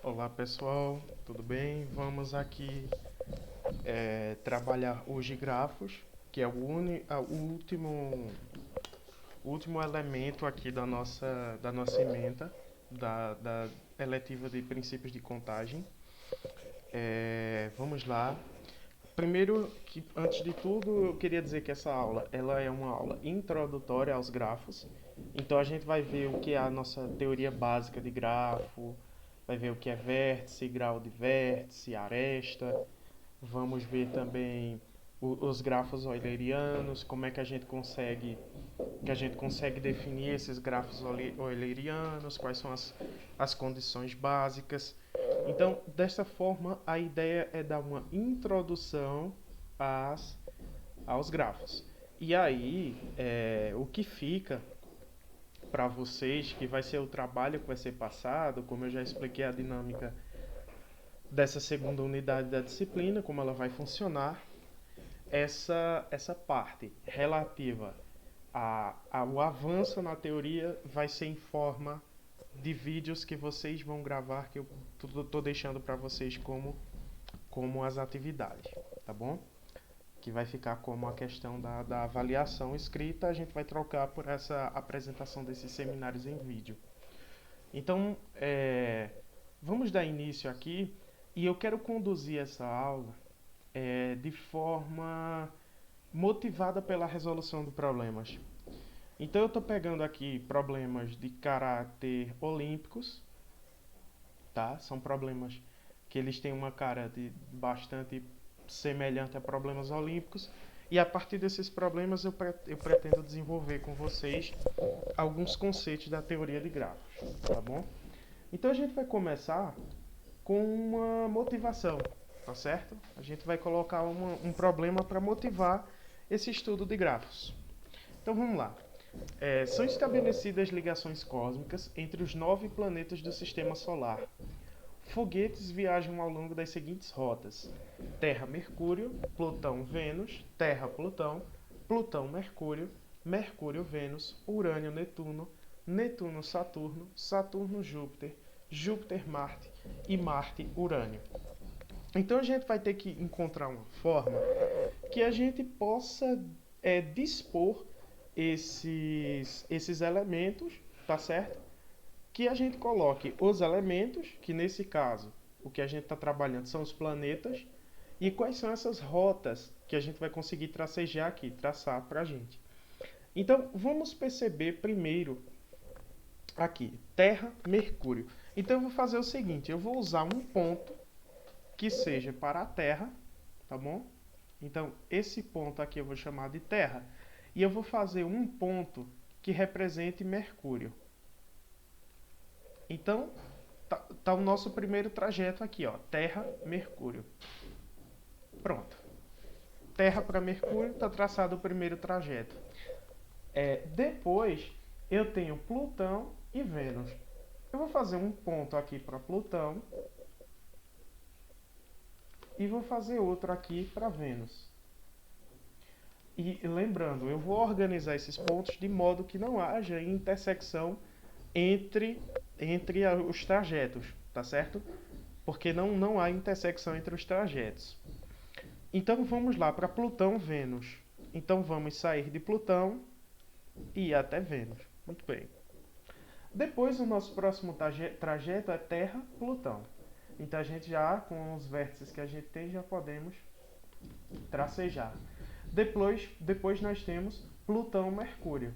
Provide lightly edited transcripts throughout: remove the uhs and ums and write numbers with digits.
Olá pessoal, tudo bem? Vamos aqui trabalhar hoje grafos, que é o último elemento aqui da nossa ementa, da eletiva de princípios de contagem. Vamos lá. Primeiro, antes de tudo, eu queria dizer que essa aula ela é uma aula introdutória aos grafos. Então a gente vai ver o que é a nossa teoria básica de grafo, vai ver o que é vértice, grau de vértice, aresta. Vamos ver também os grafos eulerianos, como é que a gente consegue definir esses grafos eulerianos, quais são as condições básicas. Então, desta forma, a ideia é dar uma introdução aos grafos. E aí, o que fica para vocês, que vai ser o trabalho que vai ser passado, como eu já expliquei a dinâmica dessa segunda unidade da disciplina, como ela vai funcionar, essa parte relativa ao avanço na teoria vai ser em forma de vídeos que vocês vão gravar, que eu estou deixando para vocês como as atividades, tá bom? Que vai ficar como a questão da avaliação escrita, a gente vai trocar por essa apresentação desses seminários em vídeo. Então, vamos dar início aqui e eu quero conduzir essa aula de forma motivada pela resolução de problemas. Então, eu estou pegando aqui problemas de caráter olímpicos, tá? São problemas que eles têm uma cara bastante semelhante a problemas olímpicos. E a partir desses problemas eu pretendo desenvolver com vocês alguns conceitos da teoria de grafos, tá bom? Então a gente vai começar com uma motivação, tá certo? A gente vai colocar um problema para motivar esse estudo de grafos. Então vamos lá. São estabelecidas ligações cósmicas entre os 9 planetas do Sistema Solar. Foguetes viajam ao longo das seguintes rotas: Terra-Mercúrio, Plutão-Vênus, Terra-Plutão, Plutão-Mercúrio, Mercúrio-Vênus, Urânio-Netuno, Netuno-Saturno, Saturno-Júpiter, Júpiter-Marte e Marte-Urânio. Então a gente vai ter que encontrar uma forma que a gente possa dispor esses elementos, tá certo? Que a gente coloque os elementos, que nesse caso o que a gente está trabalhando são os planetas, e quais são essas rotas que a gente vai conseguir tracejar aqui, traçar para a gente. Então vamos perceber primeiro aqui, Terra, Mercúrio. Então eu vou fazer o seguinte, eu vou usar um ponto que seja para a Terra, tá bom? Então esse ponto aqui eu vou chamar de Terra, e eu vou fazer um ponto que represente Mercúrio. Então, tá o nosso primeiro trajeto aqui, ó, Terra, Mercúrio. Pronto. Terra para Mercúrio, está traçado o primeiro trajeto. Depois, eu tenho Plutão e Vênus. Eu vou fazer um ponto aqui para Plutão e vou fazer outro aqui para Vênus. E lembrando, eu vou organizar esses pontos de modo que não haja intersecção entre os trajetos, tá certo? Porque não há intersecção entre os trajetos. Então vamos lá para Plutão, Vênus. Então vamos sair de Plutão e ir até Vênus. Muito bem. Depois o nosso próximo trajeto é Terra, Plutão. Então a gente já, com os vértices que a gente tem, já podemos tracejar. Depois nós temos Plutão, Mercúrio.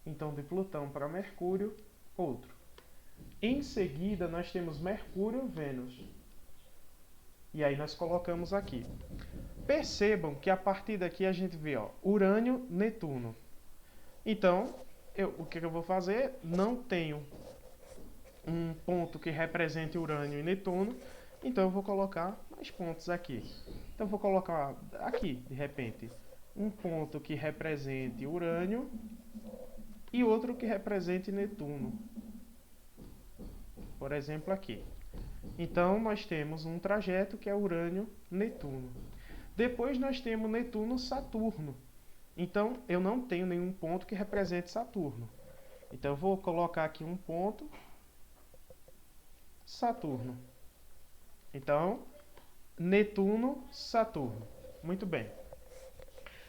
Então de Plutão para Mercúrio, outro. Em seguida nós temos Mercúrio, Vênus. E aí nós colocamos aqui. Percebam que a partir daqui a gente vê, ó, Urânio, Netuno. Então, o que eu vou fazer? Não tenho um ponto que represente Urânio e Netuno, então eu vou colocar mais pontos aqui. Então eu vou colocar aqui, de repente, um ponto que represente Urânio e outro que represente Netuno. Por exemplo, aqui. Então nós temos um trajeto que é Urânio-Netuno. Depois nós temos Netuno-Saturno. Então eu não tenho nenhum ponto que represente Saturno. Então eu vou colocar aqui um ponto Saturno. Então, Netuno, Saturno. Muito bem.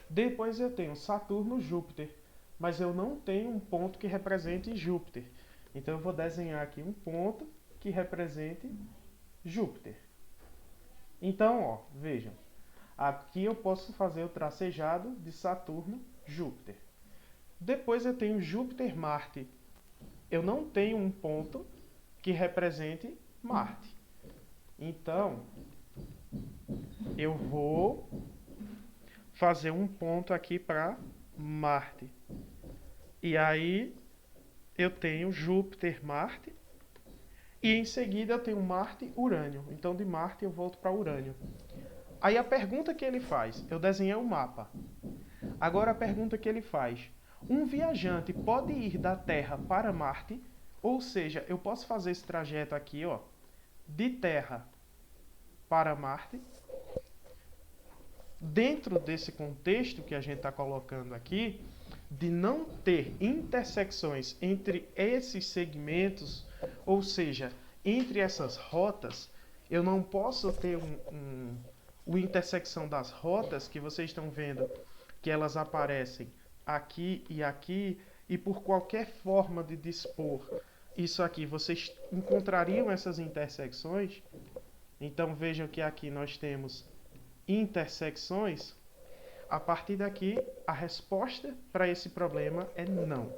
Depois eu tenho Saturno, Júpiter, mas eu não tenho um ponto que represente Júpiter. Então eu vou desenhar aqui um ponto que represente Júpiter. Então, ó, vejam. Aqui eu posso fazer o tracejado de Saturno, Júpiter. Depois eu tenho Júpiter, Marte. Eu não tenho um ponto que represente Marte. Então, eu vou fazer um ponto aqui para Marte. E aí eu tenho Júpiter, Marte. E em seguida eu tenho Marte, Urânio. Então de Marte eu volto para Urânio. Aí a pergunta que ele faz, eu desenhei um mapa. Agora a pergunta que ele faz, um viajante pode ir da Terra para Marte? Ou seja, eu posso fazer esse trajeto aqui, ó, de Terra para Marte. Dentro desse contexto que a gente está colocando aqui, de não ter intersecções entre esses segmentos, ou seja, entre essas rotas, eu não posso ter uma intersecção das rotas que vocês estão vendo que elas aparecem aqui, e por qualquer forma de dispor isso aqui, vocês encontrariam essas intersecções. Então vejam que aqui nós temos intersecções. A partir daqui, a resposta para esse problema é não.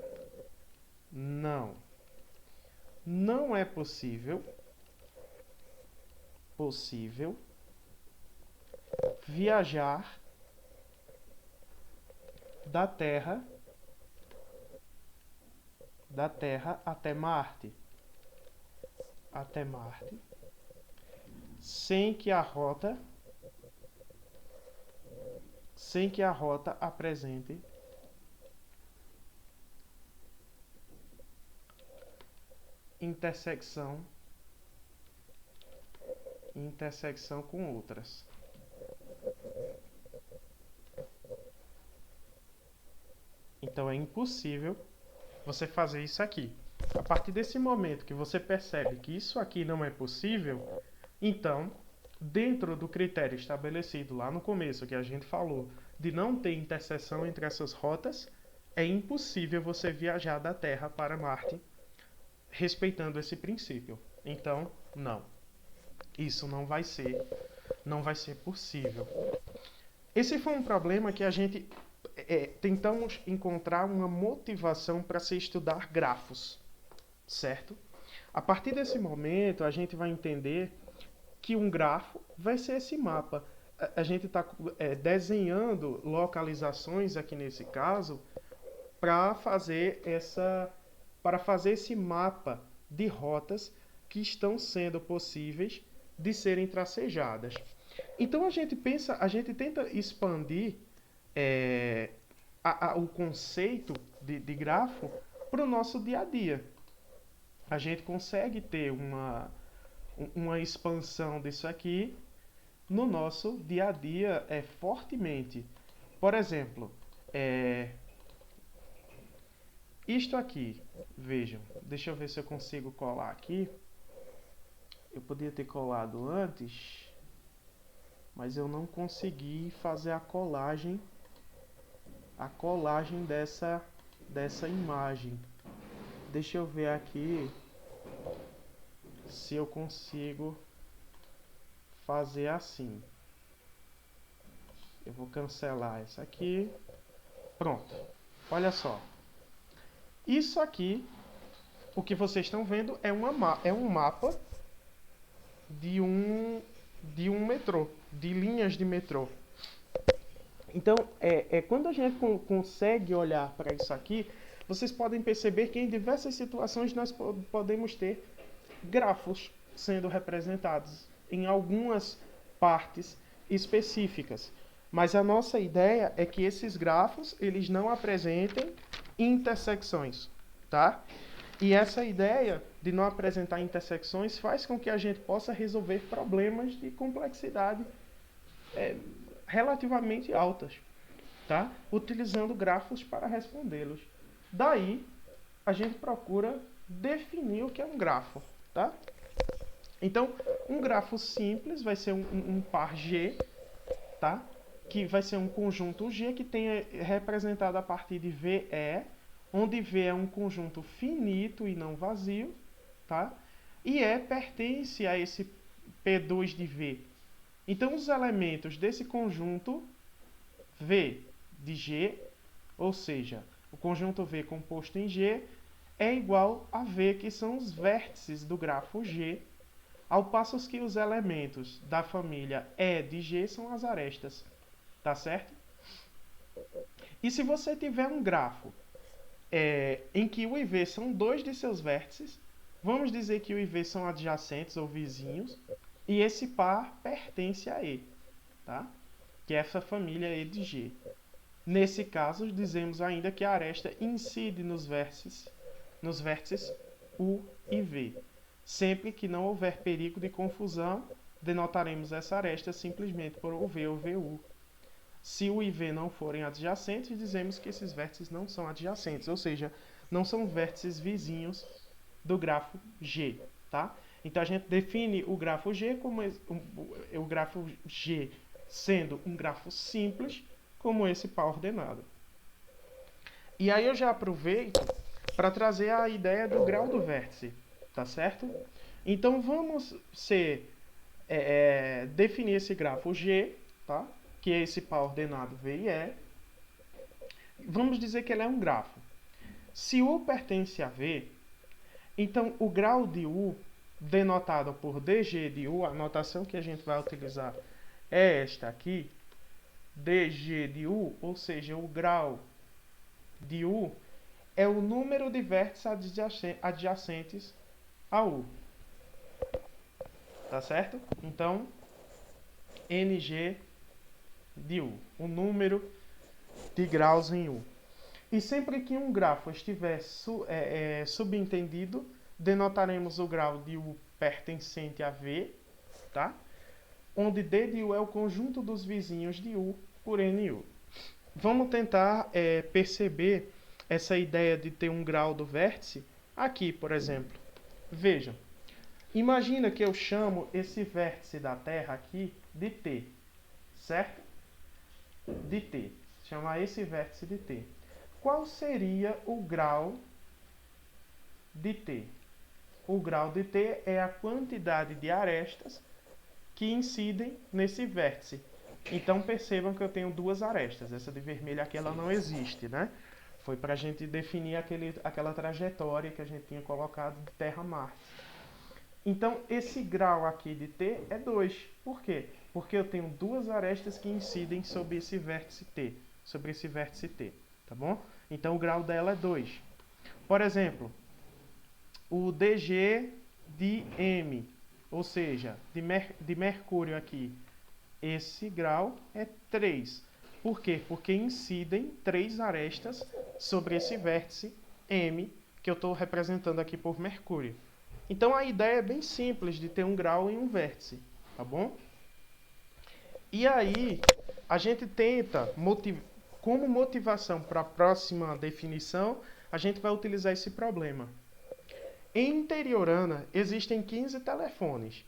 Não. Não é possível viajar da Terra até Marte. Sem que a rota apresente intersecção com outras. Então é impossível você fazer isso aqui. A partir desse momento que você percebe que isso aqui não é possível, então, dentro do critério estabelecido lá no começo, que a gente falou, de não ter interseção entre essas rotas, é impossível você viajar da Terra para Marte respeitando esse princípio. Então, não. Isso não vai ser possível. Esse foi um problema que a gente tentamos encontrar uma motivação para se estudar grafos, certo? A partir desse momento, a gente vai entender que um grafo vai ser esse mapa. A gente está desenhando localizações aqui nesse caso para fazer esse mapa de rotas que estão sendo possíveis de serem tracejadas. Então a gente tenta expandir o conceito de grafo para o nosso dia a dia. A gente consegue ter uma expansão disso aqui no nosso dia a dia fortemente. Por exemplo, isto aqui, vejam, deixa eu ver se eu consigo colar aqui. Eu podia ter colado antes, mas eu não consegui fazer a colagem dessa imagem. Deixa eu ver aqui se eu consigo fazer assim. Eu vou cancelar essa aqui. Pronto. Olha só. Isso aqui, o que vocês estão vendo é um mapa de um metrô, de linhas de metrô. Então, quando a gente consegue olhar para isso aqui, vocês podem perceber que em diversas situações nós podemos ter grafos sendo representados em algumas partes específicas. Mas a nossa ideia é que esses grafos eles não apresentem intersecções, tá? E essa ideia de não apresentar intersecções faz com que a gente possa resolver problemas de complexidade relativamente altas, tá? Utilizando grafos para respondê-los. Daí, a gente procura definir o que é um grafo, tá? Então, um grafo simples vai ser um par G, tá? Que vai ser um conjunto G que tem representado a partir de VE, onde V é um conjunto finito e não vazio, tá? E E pertence a esse P2 de V. Então, os elementos desse conjunto V de G, ou seja, o conjunto V composto em G, é igual a V, que são os vértices do grafo G, ao passo que os elementos da família E de G são as arestas. Tá certo? E se você tiver um grafo em que o e V são dois de seus vértices, vamos dizer que o e V são adjacentes ou vizinhos, e esse par pertence a E, tá? Que é essa família E de G. Nesse caso, dizemos ainda que a aresta incide nos vértices U e V. Sempre que não houver perigo de confusão, denotaremos essa aresta simplesmente por UV ou VU. Se o e V não forem adjacentes, dizemos que esses vértices não são adjacentes, ou seja, não são vértices vizinhos do grafo G, tá? Então a gente define o grafo G como o grafo G sendo um grafo simples, como esse par ordenado. E aí eu já aproveito para trazer a ideia do grau do vértice, tá certo? Então vamos definir esse grafo G, tá? Que é esse par ordenado V e E. Vamos dizer que ele é um grafo. Se U pertence a V, então o grau de U, denotado por dg de U, a notação que a gente vai utilizar é esta aqui, dg de U, ou seja, o grau de U é o número de vértices adjacentes a U. Tá certo? Então, NG de U, o número de graus em U. E sempre que um grafo estiver subentendido, denotaremos o grau de U pertencente a V, tá? Onde D de U é o conjunto dos vizinhos de U por NU. Vamos tentar perceber essa ideia de ter um grau do vértice aqui, por exemplo. Vejam, imagina que eu chamo esse vértice da Terra aqui de T, certo? De T. Chamar esse vértice de T. Qual seria o grau de T? O grau de T é a quantidade de arestas que incidem nesse vértice. Então percebam que eu tenho duas arestas. Essa de vermelho aqui ela não existe, né? Foi para a gente definir aquela trajetória que a gente tinha colocado de Terra a Marte. Então esse grau aqui de T é 2. Por quê? Porque eu tenho duas arestas que incidem sobre esse vértice T. Tá bom? Então o grau dela é 2. Por exemplo, o dg de M, ou seja, de Mercúrio aqui, esse grau é 3. Por quê? Porque incidem 3 arestas sobre esse vértice M, que eu estou representando aqui por Mercúrio. Então a ideia é bem simples de ter um grau em um vértice, tá bom? E aí, a gente tenta, como motivação para a próxima definição, a gente vai utilizar esse problema. Em Interiorana, existem 15 telefones.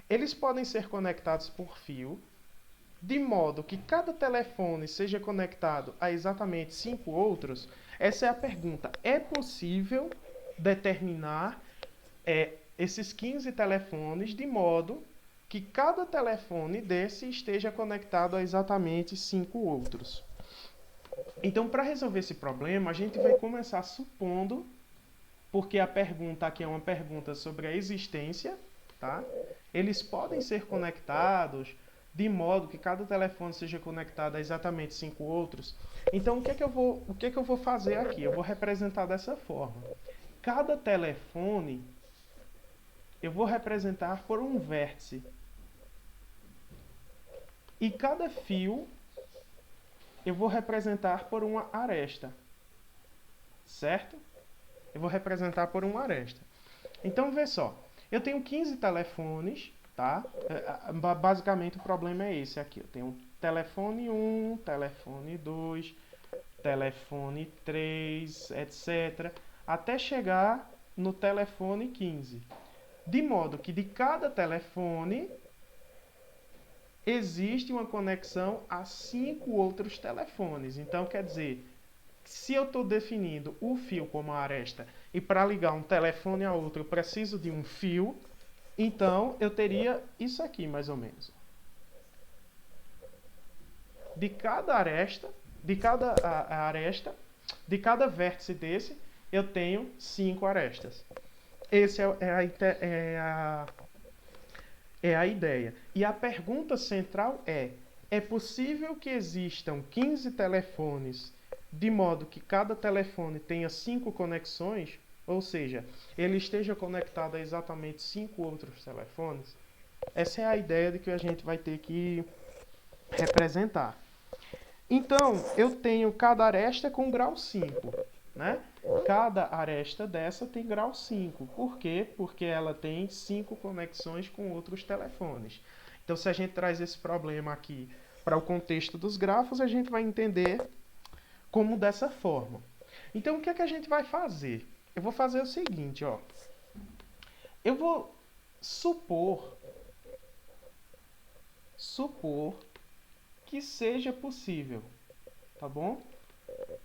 Eles podem ser conectados por fio, de modo que cada telefone seja conectado a exatamente 5 outros. Essa é a pergunta. É possível determinar esses 15 telefones de modo que cada telefone desse esteja conectado a exatamente 5 outros? Então, para resolver esse problema, a gente vai começar supondo, porque a pergunta aqui é uma pergunta sobre a existência, tá? Eles podem ser conectados de modo que cada telefone seja conectado a exatamente 5 outros. Então, o que é que eu vou fazer aqui? Eu vou representar dessa forma. Cada telefone eu vou representar por um vértice. E cada fio eu vou representar por uma aresta. Certo? Eu vou representar por uma aresta. Então, vê só. Eu tenho 15 telefones, tá? Basicamente, o problema é esse aqui. Eu tenho telefone 1, telefone 2, telefone 3, etc. Até chegar no telefone 15. de modo que de cada telefone existe uma conexão a 5 outros telefones. Então, quer dizer, se eu estou definindo o fio como a aresta e para ligar um telefone a outro eu preciso de um fio, então eu teria isso aqui mais ou menos. De cada aresta, de cada vértice desse, eu tenho 5 arestas. Essa é a ideia. E a pergunta central é possível que existam 15 telefones de modo que cada telefone tenha 5 conexões? Ou seja, ele esteja conectado a exatamente 5 outros telefones? Essa é a ideia de que a gente vai ter que representar. Então, eu tenho cada aresta com grau 5, né? Cada aresta dessa tem grau 5. Por quê? Porque ela tem 5 conexões com outros telefones. Então, se a gente traz esse problema aqui para o contexto dos grafos, a gente vai entender como dessa forma. Então, o que é que a gente vai fazer? Eu vou fazer o seguinte, ó. Eu vou supor que seja possível, tá bom?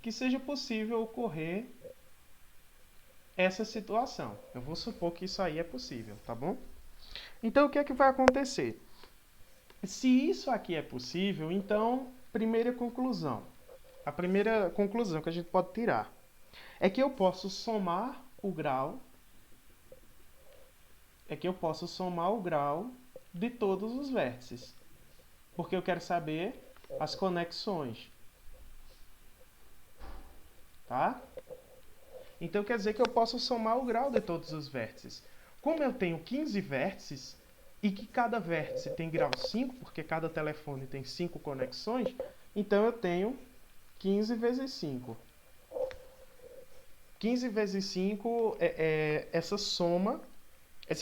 Que seja possível ocorrer essa situação. Eu vou supor que isso aí é possível, tá bom? Então, o que é que vai acontecer? Se isso aqui é possível, então, primeira conclusão. A primeira conclusão que a gente pode tirar é que eu posso somar o grau de todos os vértices. Porque eu quero saber as conexões. Tá? Então quer dizer que eu posso somar o grau de todos os vértices. Como eu tenho 15 vértices e que cada vértice tem grau 5, porque cada telefone tem 5 conexões, então eu tenho 15 vezes 5. 15 vezes 5 é essa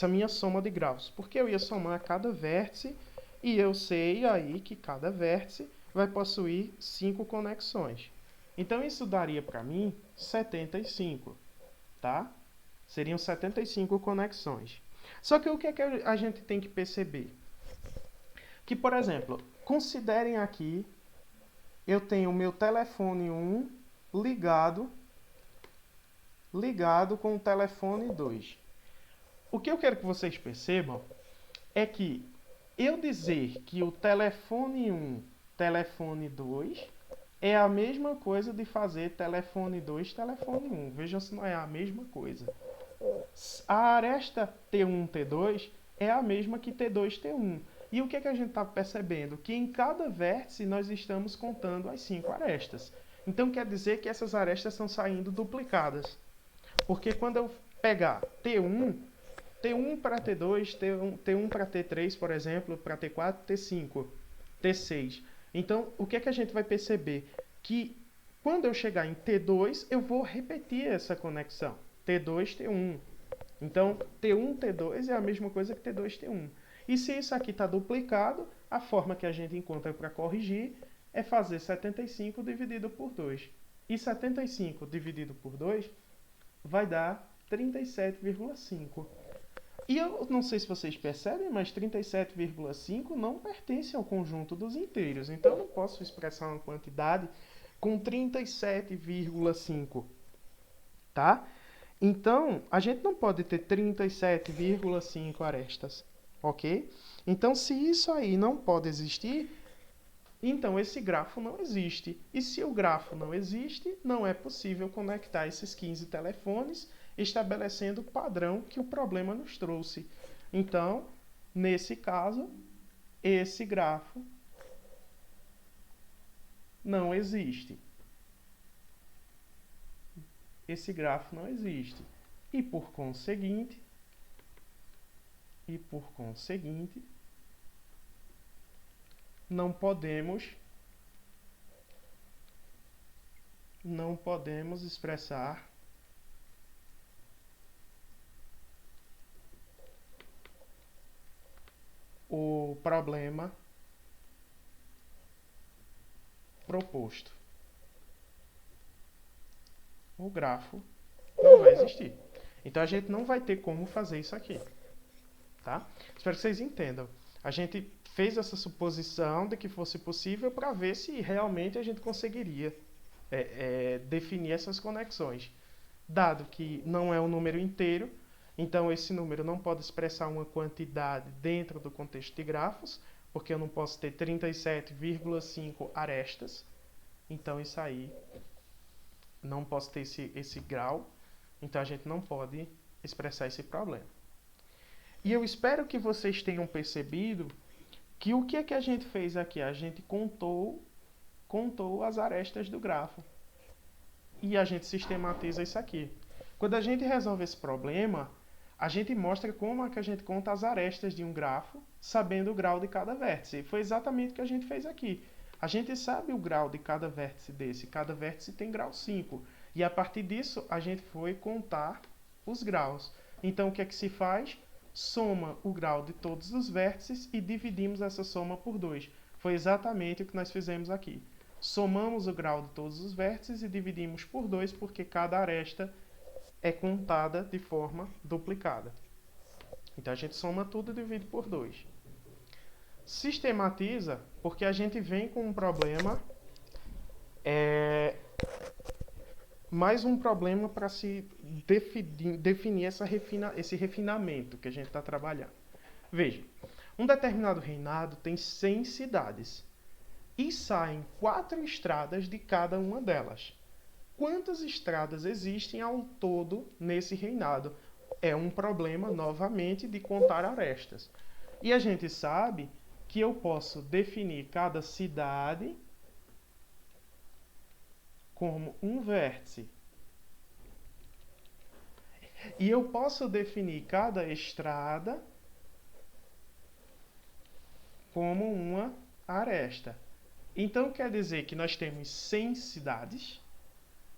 minha soma de graus. Porque eu ia somar cada vértice e eu sei aí que cada vértice vai possuir 5 conexões. Então isso daria para mim 75, tá? Seriam 75 conexões. Só que o que é que a gente tem que perceber? Que, por exemplo, considerem aqui, eu tenho o meu telefone 1 ligado com o telefone 2. O que eu quero que vocês percebam é que eu dizer que o telefone 1, telefone 2 é a mesma coisa de fazer telefone 2, telefone 1. Vejam se não é a mesma coisa. A aresta T1, T2 é a mesma que T2, T1. E o que é que a gente está percebendo? Que em cada vértice nós estamos contando as 5 arestas. Então quer dizer que essas arestas estão saindo duplicadas. Porque quando eu pegar T1 para T2, T1 para T3, por exemplo, para T4, T5, T6. Então, o que é que a gente vai perceber? Que quando eu chegar em T2, eu vou repetir essa conexão. T2, T1. Então, T1, T2 é a mesma coisa que T2, T1. E se isso aqui está duplicado, a forma que a gente encontra para corrigir é fazer 75 dividido por 2. E 75 dividido por 2 vai dar 37,5. E eu não sei se vocês percebem, mas 37,5 não pertence ao conjunto dos inteiros. Então, eu não posso expressar uma quantidade com 37,5. Tá? Então, a gente não pode ter 37,5 arestas. Ok? Então, se isso aí não pode existir, então esse grafo não existe. E se o grafo não existe, não é possível conectar esses 15 telefones estabelecendo o padrão que o problema nos trouxe. Então, nesse caso, esse grafo não existe. Esse grafo não existe. E por conseguinte, não podemos expressar o problema proposto. O grafo não vai existir. Então a gente não vai ter como fazer isso aqui. tá? Espero que vocês entendam. A gente fez essa suposição de que fosse possível para ver se realmente a gente conseguiria definir essas conexões. Dado que não é um número inteiro, então esse número não pode expressar uma quantidade dentro do contexto de grafos, porque eu não posso ter 37,5 arestas. Então isso aí, não posso ter esse grau, então a gente não pode expressar esse problema. E eu espero que vocês tenham percebido que o que é que a gente fez aqui? A gente contou as arestas do grafo. E a gente sistematiza isso aqui. Quando a gente resolve esse problema, a gente mostra como é que a gente conta as arestas de um grafo, sabendo o grau de cada vértice. E foi exatamente o que a gente fez aqui. A gente sabe o grau de cada vértice desse. Cada vértice tem grau 5. E a partir disso, a gente foi contar os graus. Então, o que é que se faz? Soma o grau de todos os vértices e dividimos essa soma por 2. Foi exatamente o que nós fizemos aqui. Somamos o grau de todos os vértices e dividimos por 2, porque cada aresta é contada de forma duplicada. Então, a gente soma tudo e divide por 2. Sistematiza, porque a gente vem com um problema, mais um problema para se definir esse refinamento que a gente está trabalhando. Veja, um determinado reinado tem 100 cidades e saem 4 estradas de cada uma delas. Quantas estradas existem ao todo nesse reinado? É um problema, novamente, de contar arestas. E a gente sabe que eu posso definir cada cidade como um vértice. E eu posso definir cada estrada como uma aresta. Então, quer dizer que nós temos 100 cidades.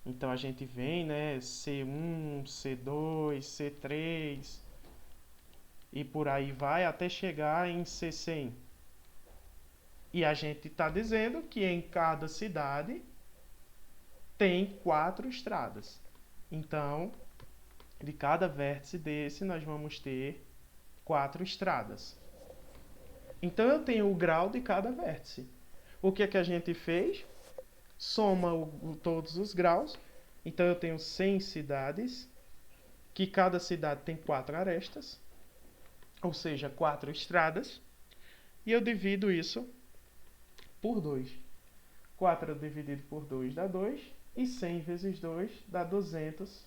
Então, a gente vem, né, C1, C2, C3, e por aí vai até chegar em C100. E a gente está dizendo que em cada cidade tem 4 estradas. Então, de cada vértice desse, nós vamos ter 4 estradas. Então, eu tenho o grau de cada vértice. O que é que a gente fez? Soma todos os graus. Então, eu tenho 100 cidades, que cada cidade tem 4 arestas, ou seja, 4 estradas. E eu divido isso por 2. 4 dividido por 2 dá 2, e 100 vezes 2 dá 200.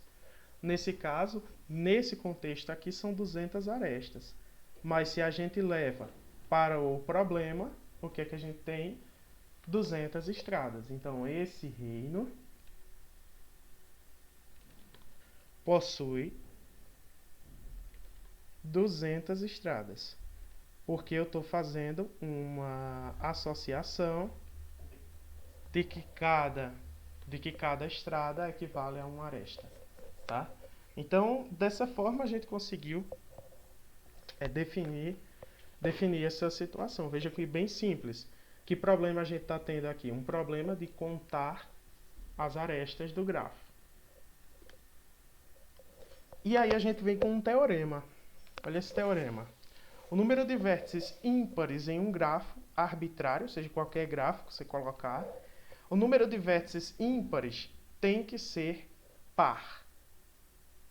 Nesse caso, nesse contexto aqui, são 200 arestas. Mas se a gente leva para o problema, o que é que a gente tem? 200 estradas. Então, esse reino possui 200 estradas, porque eu estou fazendo uma associação de que cada estrada equivale a uma aresta, tá? Então, dessa forma, a gente conseguiu definir essa situação. Veja que bem simples. Que problema a gente está tendo aqui? Um problema de contar as arestas do grafo. E aí a gente vem com um teorema. Olha esse teorema. O número de vértices ímpares em um grafo arbitrário, ou seja, qualquer grafo que você colocar, o número de vértices ímpares tem que ser par.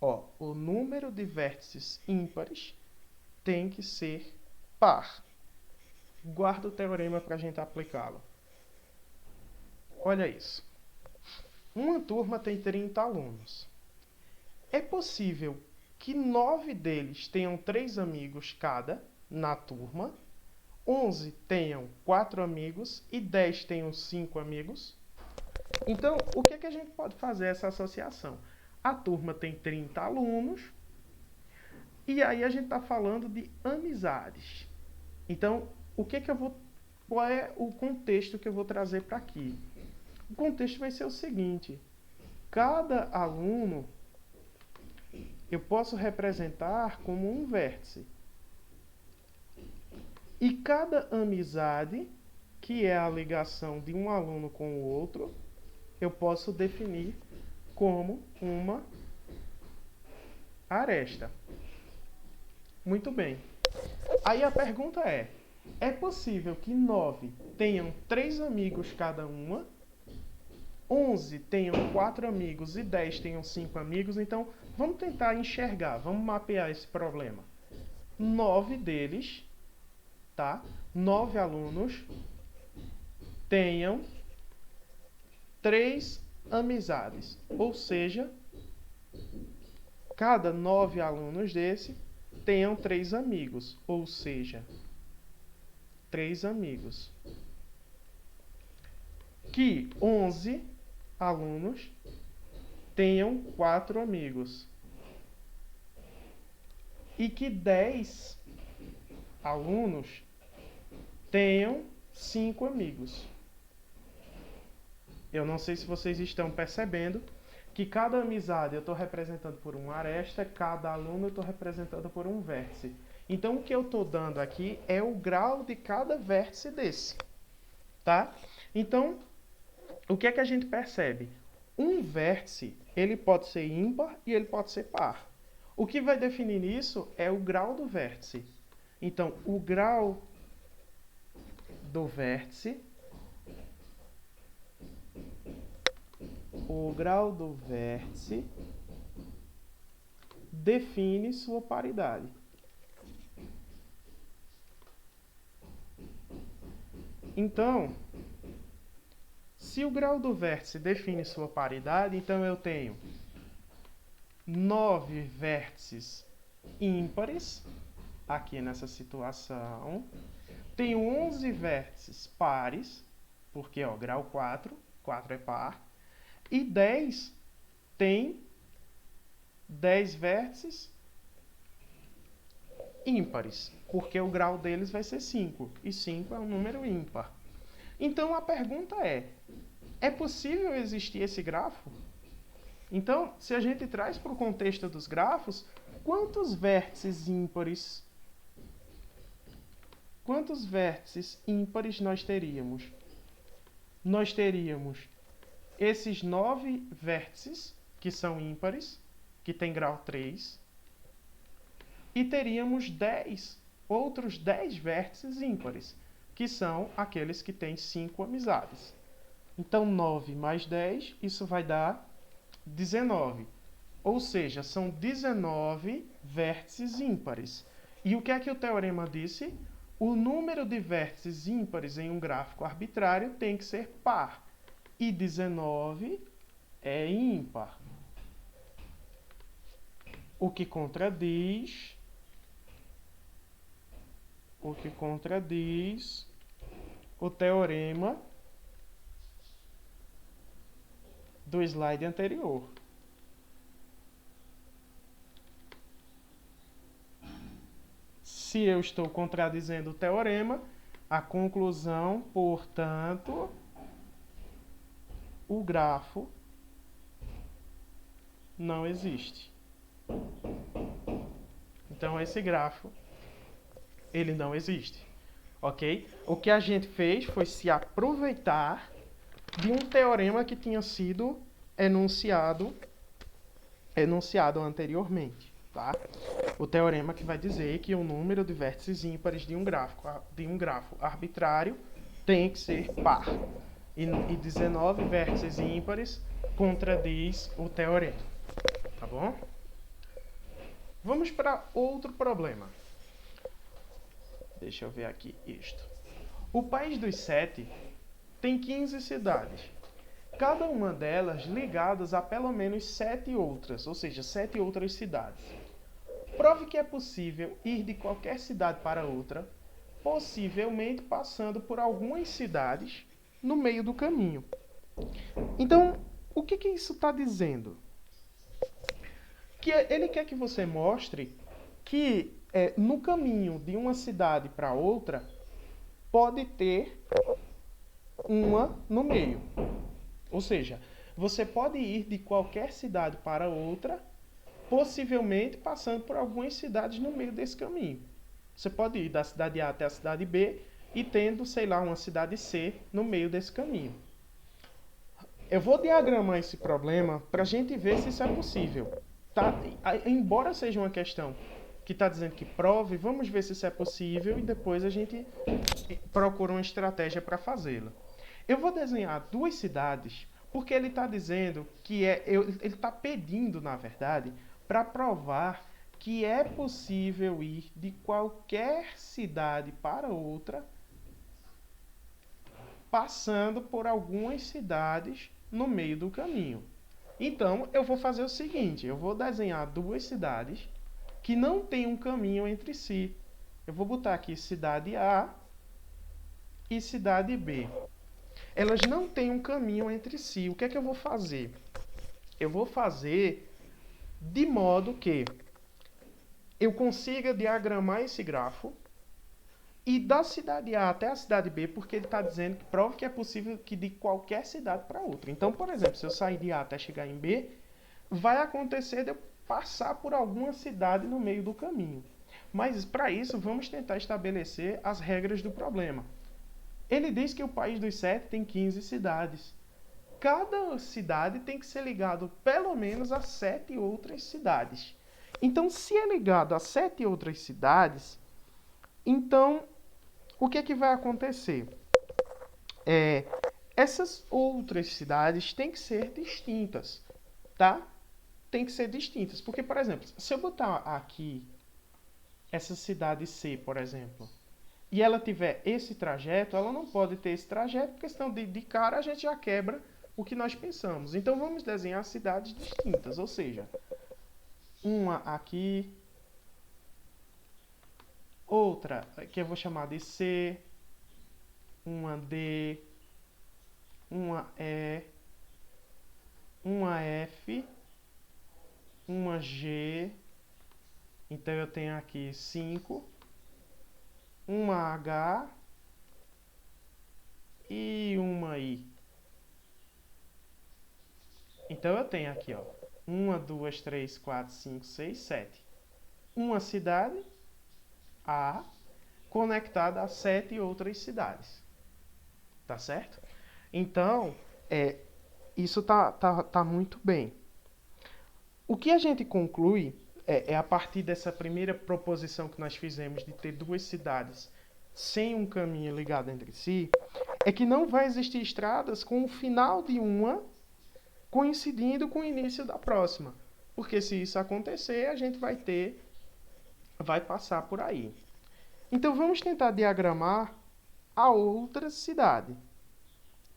O número de vértices ímpares tem que ser par. Guarda o teorema para a gente aplicá-lo. Olha isso. Uma turma tem 30 alunos. É possível que 9 deles tenham 3 amigos cada na turma, 11 tenham 4 amigos e 10 tenham 5 amigos. Então, o que é que a gente pode fazer essa associação? A turma tem 30 alunos e aí a gente está falando de amizades. Então, qual é o contexto que eu vou trazer para aqui? O contexto vai ser o seguinte: cada aluno eu posso representar como um vértice. E cada amizade, que é a ligação de um aluno com o outro, eu posso definir como uma aresta. Muito bem. Aí a pergunta é possível que 9 tenham 3 amigos cada uma, 11 tenham 4 amigos e 10 tenham 5 amigos? Então, vamos tentar enxergar, vamos mapear esse problema. 9 deles, tá? 9 alunos tenham 3 amizades, ou seja, cada 9 alunos desse tenham 3 amigos, ou seja, 3 amigos. Que 11 alunos tenham 4 amigos. E que 10 alunos tenham 5 amigos. Eu não sei se vocês estão percebendo que cada amizade eu estou representando por uma aresta, cada aluno eu estou representando por um vértice. Então, o que eu estou dando aqui é o grau de cada vértice desse. Tá? Então, o que é que a gente percebe? Um vértice, ele pode ser ímpar e ele pode ser par. O que vai definir isso é o grau do vértice. Então, o grau do vértice, define sua paridade. Então, se o grau do vértice define sua paridade, então eu tenho 9 vértices ímpares, aqui nessa situação. Tenho 11 vértices pares, porque ó, grau 4 é par. E 10 tem 10 vértices ímpares, porque o grau deles vai ser 5, e 5 é um número ímpar. Então a pergunta é possível existir esse grafo? Então, se a gente traz para o contexto dos grafos, quantos vértices ímpares nós teríamos? Nós teríamos esses 9 vértices, que são ímpares, que tem grau 3, e teríamos outros 10 vértices ímpares, que são aqueles que têm 5 amizades. Então, 9 mais 10, isso vai dar 19. Ou seja, são 19 vértices ímpares. E o que é que o teorema disse? O número de vértices ímpares em um gráfico arbitrário tem que ser par. E 19 é ímpar. O que contradiz o teorema do slide anterior. Se eu estou contradizendo o teorema, a conclusão, portanto, o grafo não existe. Então, esse grafo, ele não existe. Ok? O que a gente fez foi se aproveitar de um teorema que tinha sido enunciado anteriormente. Tá? O teorema que vai dizer que o número de vértices ímpares de um grafo arbitrário tem que ser par. E 19 vértices ímpares contradiz o teorema. Tá bom? Vamos para outro problema. Deixa eu ver aqui isto. O país dos 7 tem 15 cidades. Cada uma delas ligadas a pelo menos 7 outras, ou seja, 7 outras cidades. Prove que é possível ir de qualquer cidade para outra, possivelmente passando por algumas cidades no meio do caminho. Então, o que isso está dizendo? Que ele quer que você mostre que no caminho de uma cidade para outra, pode ter uma no meio. Ou seja, você pode ir de qualquer cidade para outra, possivelmente passando por algumas cidades no meio desse caminho. Você pode ir da cidade A até a cidade B e tendo, sei lá, uma cidade C no meio desse caminho. Eu vou diagramar esse problema para a gente ver se isso é possível. Tá? Embora seja uma questão que está dizendo que prove, vamos ver se isso é possível e depois a gente procura uma estratégia para fazê-lo. Eu vou desenhar duas cidades porque ele está dizendo que ele está pedindo, na verdade, para provar que é possível ir de qualquer cidade para outra, passando por algumas cidades no meio do caminho. Então, eu vou fazer o seguinte, eu vou desenhar duas cidades que não têm um caminho entre si. Eu vou botar aqui cidade A e cidade B. Elas não têm um caminho entre si. O que é que eu vou fazer? Eu vou fazer de modo que eu consiga diagramar esse grafo e da cidade A até a cidade B, porque ele está dizendo que prova que é possível que de qualquer cidade para outra. Então, por exemplo, se eu sair de A até chegar em B, vai acontecer de eu passar por alguma cidade no meio do caminho. Mas, para isso, vamos tentar estabelecer as regras do problema. Ele diz que o país dos 7 tem 15 cidades. Cada cidade tem que ser ligado pelo menos a 7 outras cidades. Então, se é ligado a 7 outras cidades, então o que é que vai acontecer? Essas outras cidades têm que ser distintas, tá? Tem que ser distintas, porque, por exemplo, se eu botar aqui essa cidade C, por exemplo, e ela tiver esse trajeto, ela não pode ter esse trajeto, porque senão de cara a gente já quebra o que nós pensamos. Então vamos desenhar cidades distintas, ou seja, uma aqui, outra que eu vou chamar de C, uma D, uma E, uma F, uma G, então eu tenho aqui 5, uma H e uma I. Então eu tenho aqui, ó, 1, 2, 3, 4, 5, 6, 7. Uma cidade A conectada a 7 outras cidades. Tá certo? Então, isso tá muito bem. O que a gente conclui a partir dessa primeira proposição que nós fizemos de ter duas cidades sem um caminho ligado entre si, é que não vai existir estradas com o final de uma coincidindo com o início da próxima. Porque se isso acontecer, a gente vai passar por aí. Então vamos tentar diagramar a outra cidade,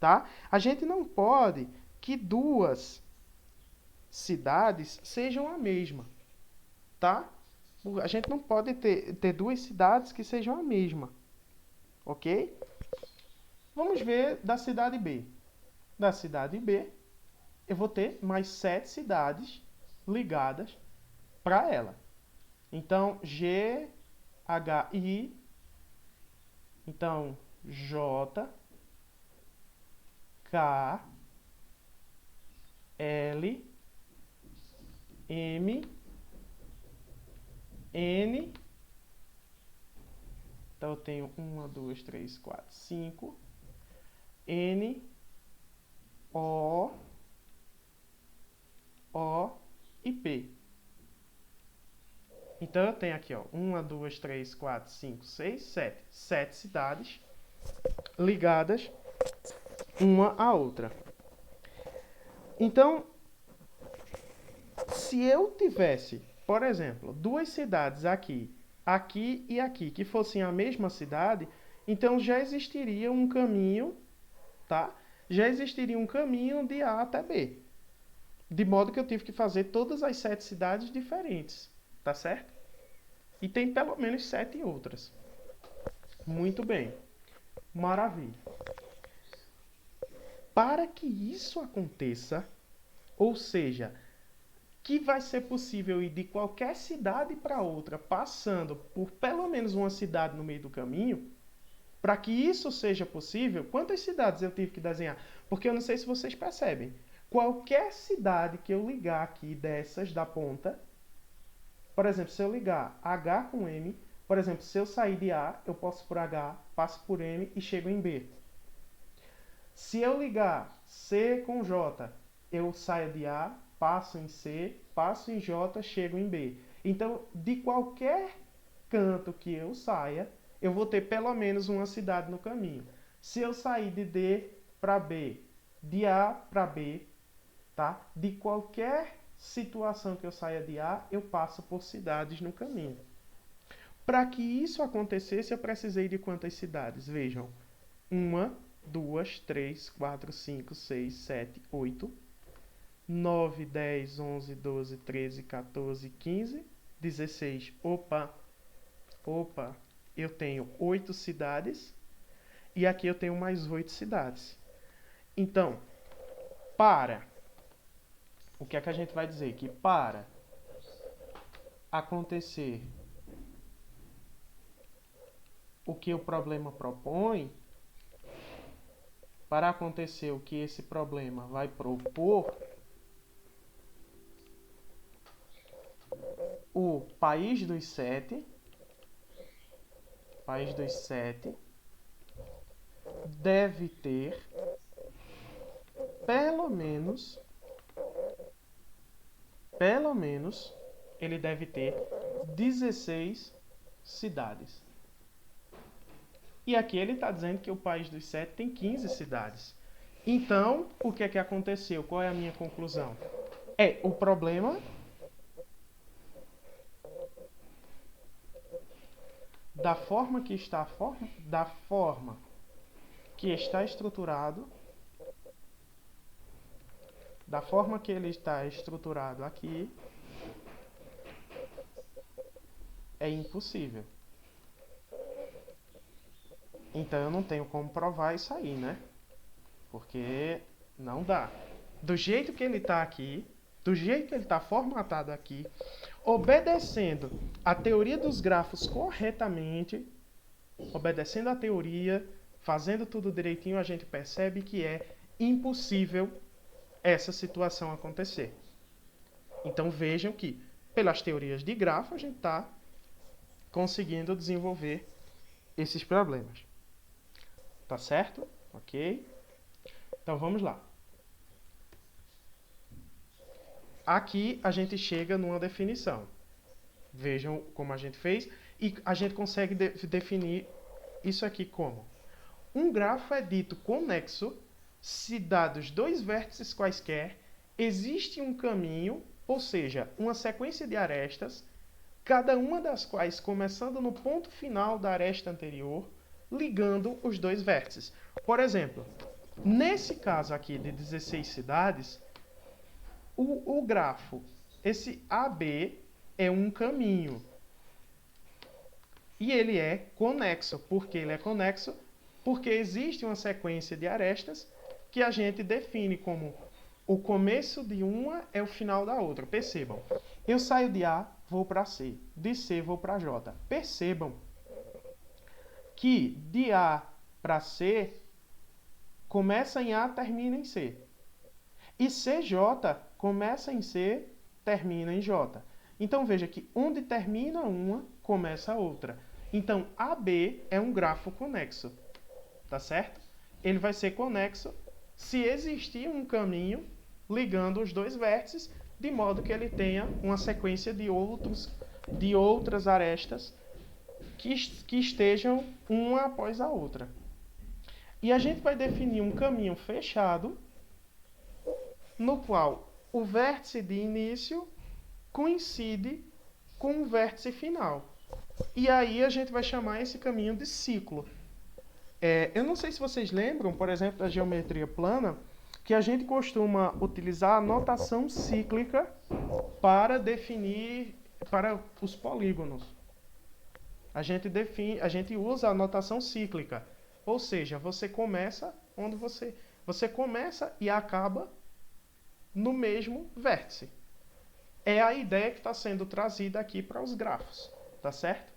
tá? A gente não pode que duas cidades sejam a mesma, tá? A gente não pode ter duas cidades que sejam a mesma, ok? Vamos ver da cidade B. Da cidade B, eu vou ter mais 7 cidades ligadas para ela. Então, G, H, I, então, J, K, L, M, N, então eu tenho 1, 2, 3, 4, 5, N, O e P. Então eu tenho aqui, ó, 1, 2, 3, 4, 5, 6, 7. 7 cidades ligadas uma à outra. Então, se eu tivesse, por exemplo, duas cidades aqui e aqui, que fossem a mesma cidade, então já existiria um caminho, tá? Já existiria um caminho de A até B. De modo que eu tive que fazer todas as 7 cidades diferentes, tá certo? E tem pelo menos 7 outras. Muito bem. Maravilha. Para que isso aconteça, ou seja, que vai ser possível ir de qualquer cidade para outra, passando por pelo menos uma cidade no meio do caminho, para que isso seja possível, quantas cidades eu tive que desenhar? Porque eu não sei se vocês percebem. Qualquer cidade que eu ligar aqui dessas da ponta, por exemplo, se eu ligar H com M, por exemplo, se eu sair de A, eu posso por H, passo por M e chego em B. Se eu ligar C com J, eu saio de A, passo em C, passo em J, chego em B. Então, de qualquer canto que eu saia, eu vou ter pelo menos uma cidade no caminho. Se eu sair de D para B, de A para B, tá? De qualquer situação que eu saia de A, eu passo por cidades no caminho. Para que isso acontecesse, eu precisei de quantas cidades? Vejam, 1, 2, 3, 4, 5, 6, 7, 8, 9, 10, 11, 12, 13, 14, 15, 16. Opa, eu tenho 8 cidades e aqui eu tenho mais 8 cidades. Então, o que é que a gente vai dizer? Que para acontecer o que o problema propõe, para acontecer o que esse problema vai propor, o país dos sete deve ter pelo menos ele deve ter 16 cidades. E aqui ele está dizendo que o país dos sete tem 15 cidades. Então, o que é que aconteceu? Qual é a minha conclusão? O problema da forma que está estruturado, da forma que ele está estruturado aqui, é impossível. Então eu não tenho como provar isso aí, né? Porque não dá. Do jeito que ele está aqui, do jeito que ele está formatado aqui, obedecendo a teoria dos grafos corretamente, obedecendo a teoria, fazendo tudo direitinho, a gente percebe que é impossível essa situação acontecer. Então vejam que, pelas teorias de grafo, a gente está conseguindo desenvolver esses problemas. Tá certo? Ok? Então vamos lá. Aqui a gente chega numa definição. Vejam como a gente fez e a gente consegue definir isso aqui como: um grafo é dito conexo se dados dois vértices quaisquer existe um caminho, ou seja, uma sequência de arestas, cada uma das quais começando no ponto final da aresta anterior, ligando os dois vértices. Por exemplo, nesse caso aqui de 16 cidades, o grafo, esse AB é um caminho. E ele é conexo. Por que ele é conexo? Porque existe uma sequência de arestas que a gente define como o começo de uma é o final da outra. Percebam, eu saio de A, vou para C. De C, vou para J. Percebam que de A para C começa em A, termina em C. E CJ começa em C, termina em J. Então veja que onde termina uma, começa a outra. Então AB é um grafo conexo. Tá certo? Ele vai ser conexo se existir um caminho ligando os dois vértices, de modo que ele tenha uma sequência de outras arestas que estejam uma após a outra. E a gente vai definir um caminho fechado, no qual o vértice de início coincide com o vértice final. E aí a gente vai chamar esse caminho de ciclo. Eu não sei se vocês lembram, por exemplo, da geometria plana, que a gente costuma utilizar a notação cíclica para definir para os polígonos. A gente usa a notação cíclica, ou seja, você começa onde você começa e acaba no mesmo vértice. É a ideia que está sendo trazida aqui para os grafos, tá certo?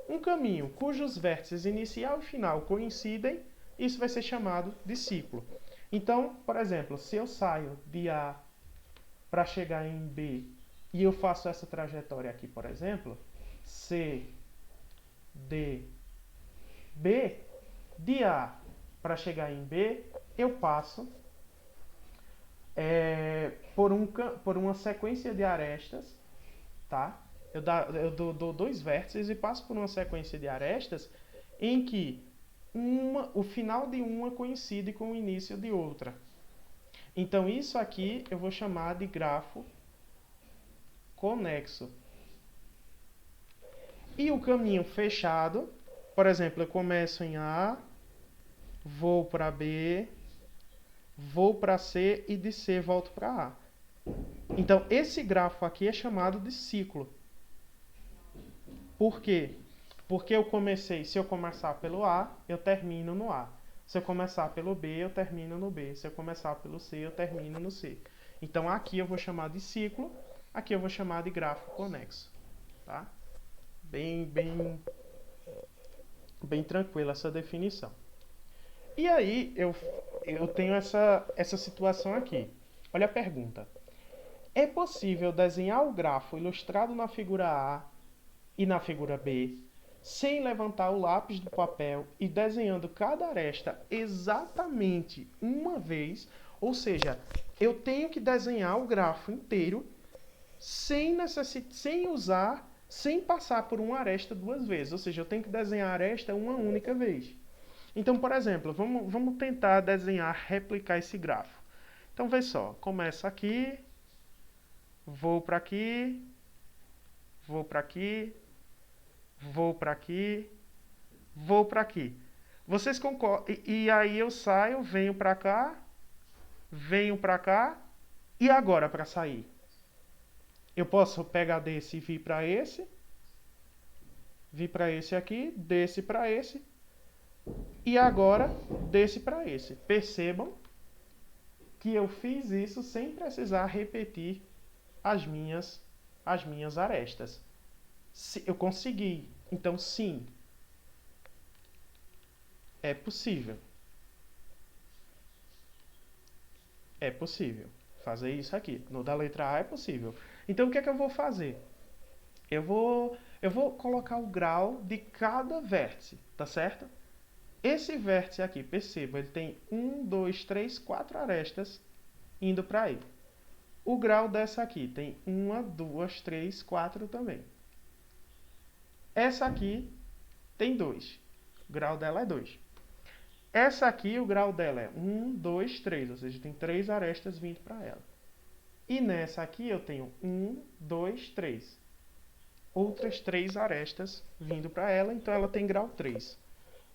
Um caminho cujos vértices inicial e final coincidem, isso vai ser chamado de ciclo. Então, por exemplo, se eu saio de A para chegar em B e eu faço essa trajetória aqui, por exemplo, C, D, B, de A para chegar em B, eu passo por uma sequência de arestas, tá? dou dois vértices e passo por uma sequência de arestas em que o final de uma coincide com o início de outra. Então, isso aqui eu vou chamar de grafo conexo. E o caminho fechado, por exemplo, eu começo em A, vou para B, vou para C e de C volto para A. Então, esse grafo aqui é chamado de ciclo. Por quê? Porque se eu começar pelo A, eu termino no A. Se eu começar pelo B, eu termino no B. Se eu começar pelo C, eu termino no C. Então, aqui eu vou chamar de ciclo, aqui eu vou chamar de grafo conexo. Tá? Bem tranquila essa definição. E aí, eu tenho essa situação aqui. Olha a pergunta. É possível desenhar o grafo ilustrado na figura A e na figura B, sem levantar o lápis do papel e desenhando cada aresta exatamente uma vez? Ou seja, eu tenho que desenhar o grafo inteiro sem passar por uma aresta duas vezes. Ou seja, eu tenho que desenhar a aresta uma única vez. Então, por exemplo, vamos tentar replicar esse grafo. Então, vê só, começa aqui, vou para aqui, vou para aqui, vou para aqui, vou para aqui. Vocês concordam? E aí eu saio, venho para cá, e agora para sair? Eu posso pegar desse e vir para esse aqui, desse para esse, e agora desse para esse. Percebam que eu fiz isso sem precisar repetir as minhas arestas. Eu consegui. Então, sim, é possível. É possível fazer isso aqui. No da letra A é possível. Então, o que é que eu vou fazer? Eu vou colocar o grau de cada vértice, tá certo? Esse vértice aqui, perceba, ele tem 1, 2, 3, 4 arestas indo para ele. O grau dessa aqui tem 1, 2, 3, 4 também. Essa aqui tem 2. O grau dela é 2. Essa aqui, o grau dela é 1, 2, 3. Ou seja, tem 3 arestas vindo para ela. E nessa aqui eu tenho 1, 2, 3. Outras 3 arestas vindo para ela, então ela tem grau 3.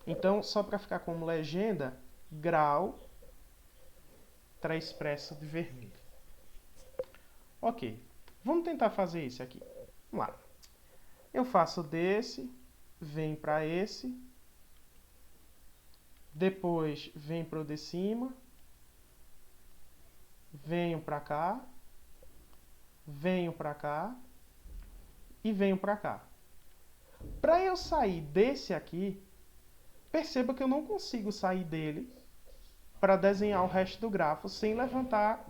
Então, só para ficar como legenda, grau está expresso de vermelho. Ok, vamos tentar fazer isso aqui. Vamos lá. Eu faço desse, venho para esse, depois venho para o de cima, venho para cá, venho para cá e venho para cá. Para eu sair desse aqui, perceba que eu não consigo sair dele para desenhar o resto do grafo sem levantar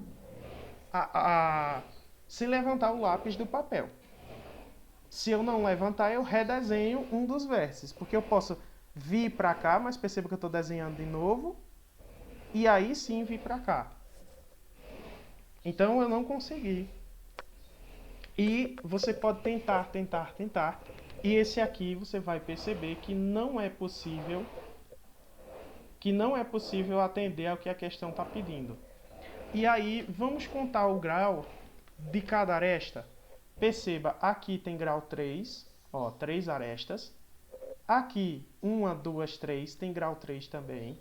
o lápis do papel. Se eu não levantar, eu redesenho um dos vértices, porque eu posso vir para cá, mas perceba que eu estou desenhando de novo, e aí sim vir para cá. Então eu não consegui. E você pode tentar, e esse aqui você vai perceber que não é possível atender ao que a questão está pedindo. E aí, vamos contar o grau de cada aresta. Perceba, aqui tem grau 3, 3 arestas. Aqui, 1, 2, 3, tem grau 3 também.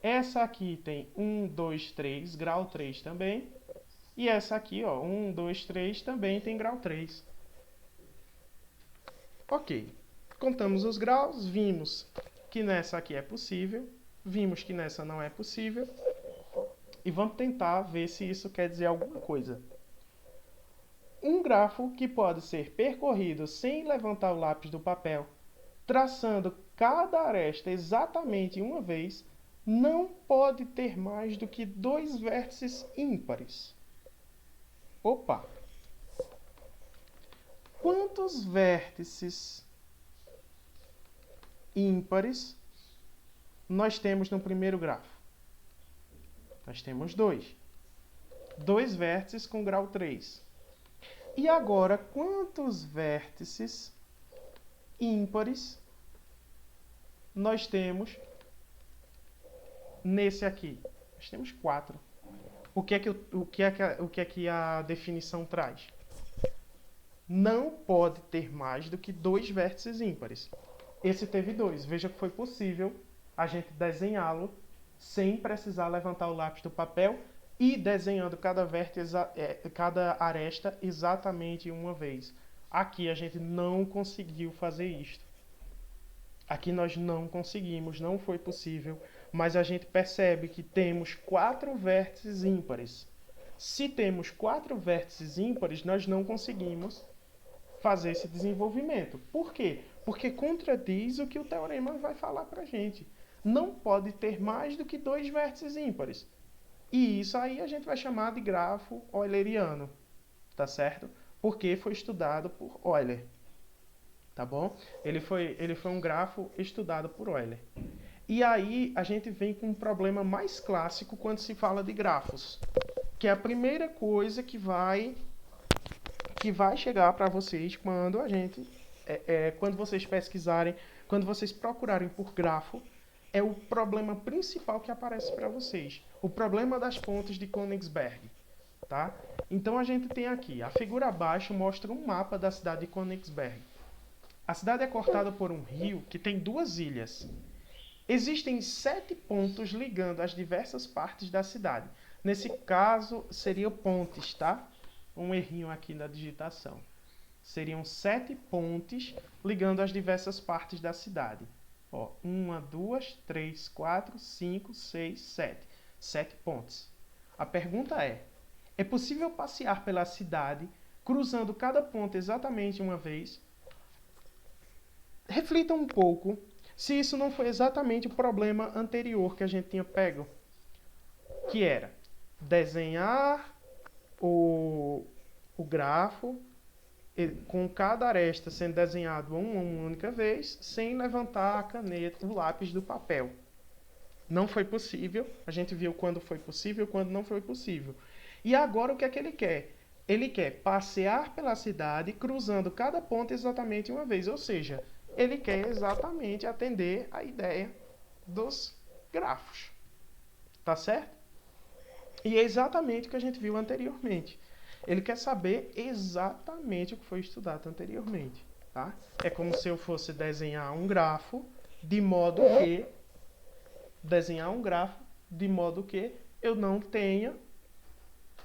Essa aqui tem 1, 2, 3, grau 3 também. E essa aqui, 1, 2, 3, também tem grau 3. Ok, contamos os graus, vimos que nessa aqui é possível, vimos que nessa não é possível. E vamos tentar ver se isso quer dizer alguma coisa. Um grafo que pode ser percorrido sem levantar o lápis do papel, traçando cada aresta exatamente uma vez, não pode ter mais do que 2 vértices ímpares. Opa! Quantos vértices ímpares nós temos no primeiro grafo? Nós temos 2. 2 vértices com grau 3. E agora, quantos vértices ímpares nós temos nesse aqui? Nós temos 4. O que é que a definição traz? Não pode ter mais do que 2 vértices ímpares. Esse teve 2. Veja que foi possível a gente desenhá-lo sem precisar levantar o lápis do papel e desenhando cada vértice, cada aresta exatamente uma vez. Aqui a gente não conseguiu fazer isto. Aqui nós não conseguimos, não foi possível, mas a gente percebe que temos 4 vértices ímpares. Se temos 4 vértices ímpares, nós não conseguimos fazer esse desenvolvimento. Por quê? Porque contradiz o que o teorema vai falar para a gente. Não pode ter mais do que 2 vértices ímpares. E isso aí a gente vai chamar de grafo euleriano, tá certo? Porque foi estudado por Euler, tá bom? Ele foi um grafo estudado por Euler. E aí a gente vem com um problema mais clássico quando se fala de grafos, que é a primeira coisa que vai chegar para vocês quando a gente quando vocês pesquisarem, quando vocês procurarem por grafo, é o problema principal que aparece para vocês, o problema das pontes de Königsberg, tá? Então a gente tem aqui, a figura abaixo mostra um mapa da cidade de Königsberg. A cidade é cortada por um rio que tem 2 ilhas. Existem 7 pontos ligando as diversas partes da cidade. Nesse caso, seriam pontes, tá? Um errinho aqui na digitação. Seriam 7 pontes ligando as diversas partes da cidade. Ó, 1, 2, 3, 4, 5, 6, 7. 7 pontes. A pergunta é possível passear pela cidade cruzando cada ponte exatamente uma vez? Reflitam um pouco se isso não foi exatamente o problema anterior que a gente tinha pego, que era desenhar o grafo com cada aresta sendo desenhado uma única vez, sem levantar a caneta, o lápis do papel. Não foi possível, a gente viu quando foi possível, quando não foi possível. E agora o que é que ele quer? Ele quer passear pela cidade cruzando cada ponto exatamente uma vez, ou seja, ele quer exatamente atender a ideia dos grafos. Tá certo? E é exatamente o que a gente viu anteriormente. Ele quer saber exatamente o que foi estudado anteriormente. Tá? É como se eu fosse desenhar um grafo de modo que eu não tenha,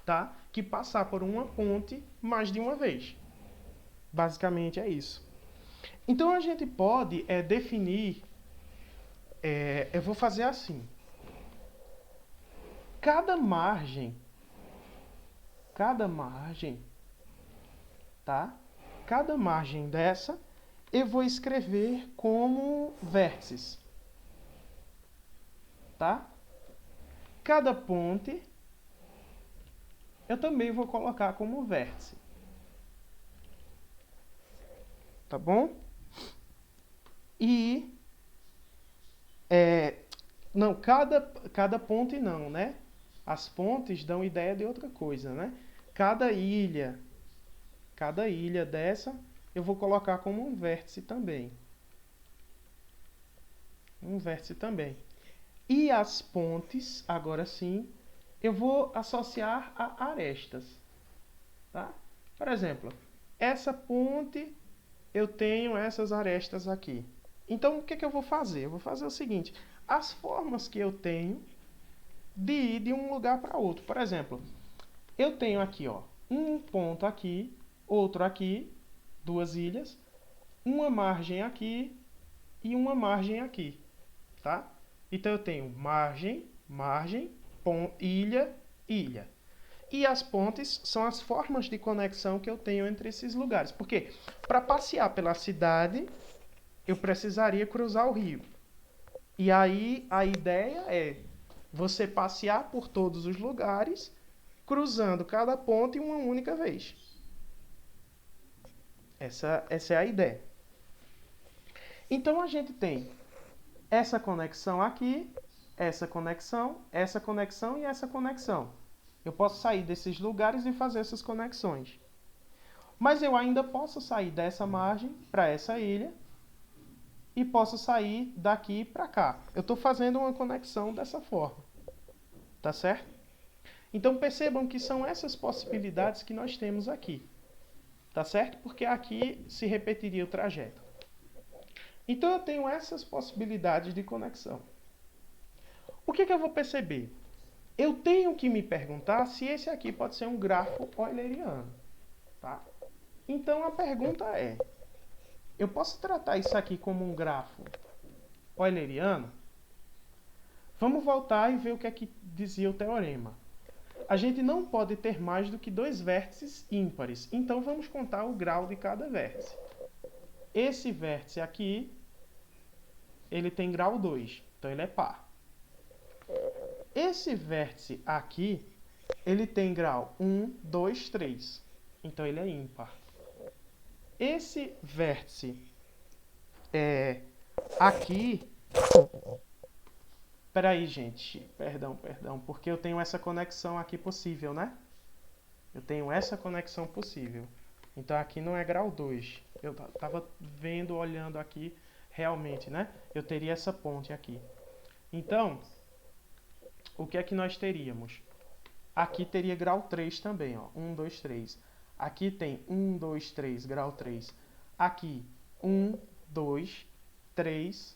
tá, que passar por uma ponte mais de uma vez. Basicamente é isso. Então a gente pode definir, eu vou fazer assim. Cada margem, tá? Cada margem dessa eu vou escrever como vértices, tá? Cada ponte eu também vou colocar como vértice, tá bom? E não, cada ponte não, né? As pontes dão ideia de outra coisa, né? Cada ilha dessa eu vou colocar como um vértice também. Um vértice também. E as pontes, agora sim, eu vou associar a arestas. Tá? Por exemplo, essa ponte, eu tenho essas arestas aqui. Então, o que eu vou fazer? Eu vou fazer o seguinte, as formas que eu tenho de ir de um lugar para outro. Por exemplo, eu tenho aqui, ó, um ponto aqui, outro aqui, 2 ilhas, uma margem aqui e uma margem aqui, tá? Então eu tenho margem, ilha, ilha. E as pontes são as formas de conexão que eu tenho entre esses lugares. Porque para passear pela cidade, eu precisaria cruzar o rio. E aí a ideia é você passear por todos os lugares, cruzando cada ponte uma única vez. Essa é a ideia. Então a gente tem essa conexão aqui, essa conexão e essa conexão. Eu posso sair desses lugares e fazer essas conexões. Mas eu ainda posso sair dessa margem para essa ilha e posso sair daqui para cá. Eu estou fazendo uma conexão dessa forma, tá certo? Então percebam que são essas possibilidades que nós temos aqui, tá certo? Porque aqui se repetiria o trajeto. Então eu tenho essas possibilidades de conexão. O que eu vou perceber? Eu tenho que me perguntar se esse aqui pode ser um grafo euleriano, tá? Então a pergunta é, eu posso tratar isso aqui como um grafo euleriano? Vamos voltar e ver o que é que dizia o teorema. A gente não pode ter mais do que 2 vértices ímpares, então vamos contar o grau de cada vértice. Esse vértice aqui, ele tem grau 2, então ele é par. Esse vértice aqui, ele tem grau 1, 2, 3, então ele é ímpar. Esse vértice aqui... Peraí, gente, perdão, porque eu tenho essa conexão aqui possível, né? Eu tenho essa conexão possível. Então aqui não é grau 2. Eu estava vendo, olhando aqui, realmente, né? Eu teria essa ponte aqui. Então, o que é que nós teríamos? Aqui teria grau 3 também, ó. 1, 2, 3. Aqui tem 1, 2, 3, grau 3. Aqui, 1, 2, 3,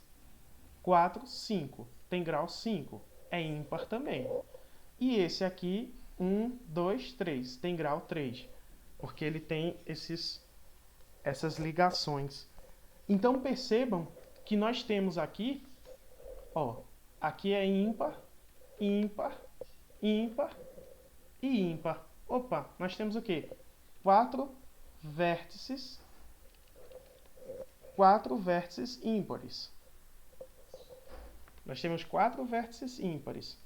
4, 5. Tem grau 5. É ímpar também. E esse aqui, 1, 2, 3. Tem grau 3. Porque ele tem essas ligações. Então percebam que nós temos aqui, ó, aqui é ímpar, ímpar, ímpar e ímpar. Opa, nós temos o quê? 4 vértices ímpares. Nós temos 4 vértices ímpares.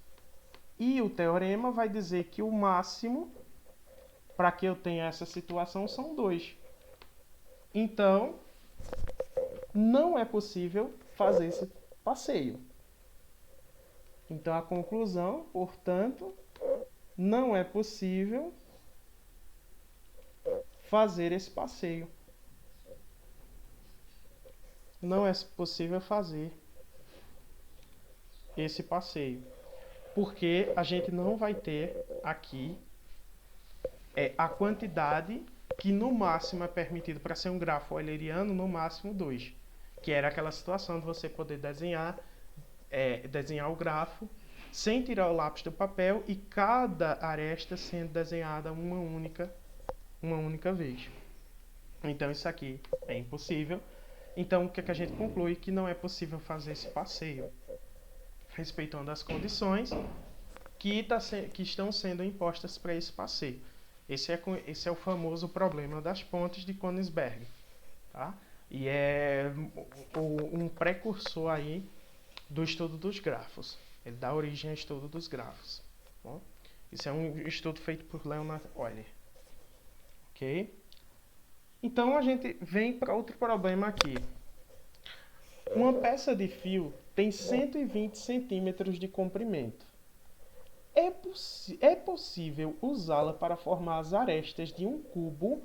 E o teorema vai dizer que o máximo para que eu tenha essa situação são 2. Então, não é possível fazer esse passeio. Então, a conclusão, portanto, não é possível fazer esse passeio. Não é possível fazer esse passeio. Porque a gente não vai ter aqui a quantidade que no máximo é permitido para ser um grafo euleriano, no máximo 2. Que era aquela situação de você poder desenhar o grafo sem tirar o lápis do papel e cada aresta sendo desenhada uma única vez. Então isso aqui é impossível. Então o que a gente conclui? Que não é possível fazer esse passeio, respeitando as condições que estão sendo impostas para esse passeio. Esse é o famoso problema das pontes de Königsberg, tá? E é um precursor aí do estudo dos grafos. Ele dá origem ao estudo dos grafos. Bom? Isso é um estudo feito por Leonhard Euler. Ok? Então a gente vem para outro problema aqui. Uma peça de fio tem 120 centímetros de comprimento. É possível usá-la para formar as arestas de um cubo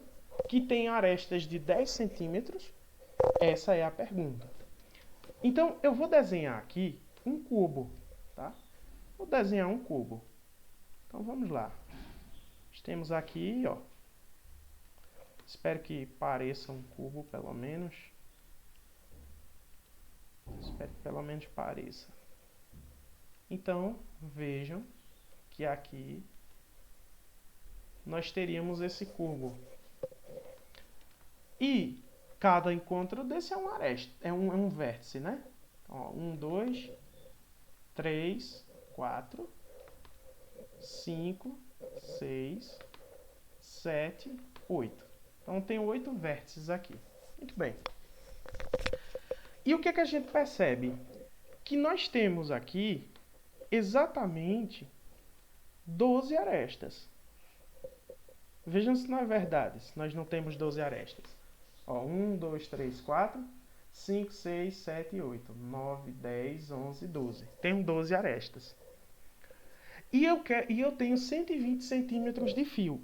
que tem arestas de 10 centímetros? Essa é a pergunta. Então, eu vou desenhar aqui um cubo, tá? Vou desenhar um cubo. Então, vamos lá. Nós temos aqui, ó. Espero que pareça um cubo, pelo menos. Espero que pelo menos pareça. Então, vejam que aqui nós teríamos esse cubo. E cada encontro desse é uma aresta, é um vértice, né? Ó, 1, 2, 3, 4, 5, 6, 7, 8. Então tem 8 vértices aqui. Muito bem. E o que a gente percebe? Que nós temos aqui exatamente 12 arestas. Vejam se não é verdade, se nós não temos 12 arestas. Ó, 1, 2, 3, 4, 5, 6, 7, 8, 9, 10, 11, 12. Tenho 12 arestas. E eu tenho 120 centímetros de fio,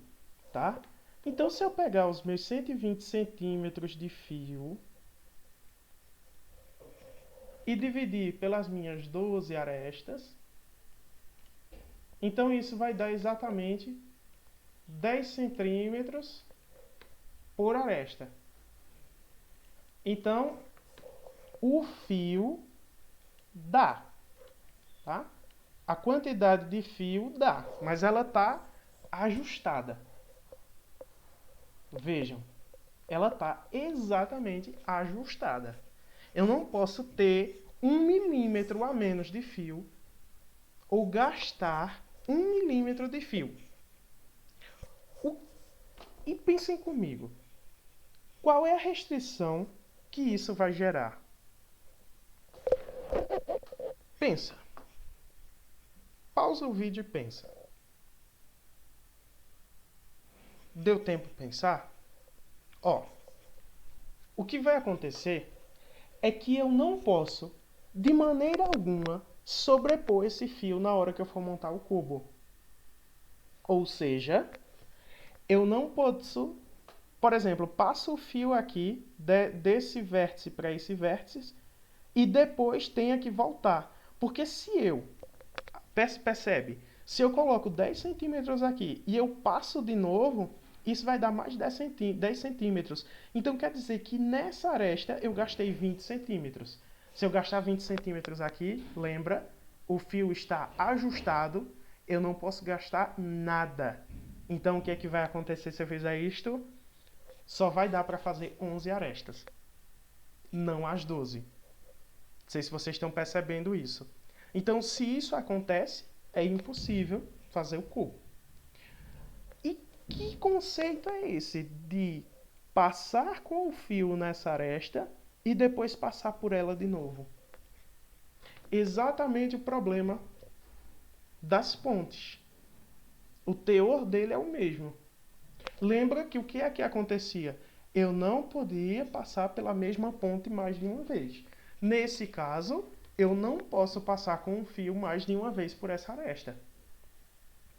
tá? Então, se eu pegar os meus 120 centímetros de fio e dividir pelas minhas 12 arestas, então isso vai dar exatamente 10 centímetros por aresta. Então, o fio dá, tá? A quantidade de fio dá, mas ela está ajustada. Vejam, ela está exatamente ajustada. Eu não posso ter 1 milímetro a menos de fio ou gastar 1 milímetro de fio. E pensem comigo, qual é a restrição que isso vai gerar? Pensa. Pausa o vídeo e pensa. Deu tempo de pensar? Ó, o que vai acontecer é que eu não posso, de maneira alguma, sobrepor esse fio na hora que eu for montar o cubo. Ou seja, eu não posso, por exemplo, passo o fio aqui desse vértice para esse vértice e depois tenha que voltar. Porque se eu, percebe, se eu coloco 10 centímetros aqui e eu passo de novo, isso vai dar mais 10 centímetros. Então quer dizer que nessa aresta eu gastei 20 centímetros. Se eu gastar 20 centímetros aqui, lembra, o fio está ajustado, eu não posso gastar nada. Então o que é que vai acontecer se eu fizer isto? Só vai dar para fazer 11 arestas, não as 12. Não sei se vocês estão percebendo isso. Então, se isso acontece, é impossível fazer o cubo. E que conceito é esse de passar com o fio nessa aresta e depois passar por ela de novo? Exatamente o problema das pontes. O teor dele é o mesmo. Lembra que o que é que acontecia? Eu não podia passar pela mesma ponte mais de uma vez. Nesse caso, eu não posso passar com um fio mais de uma vez por essa aresta.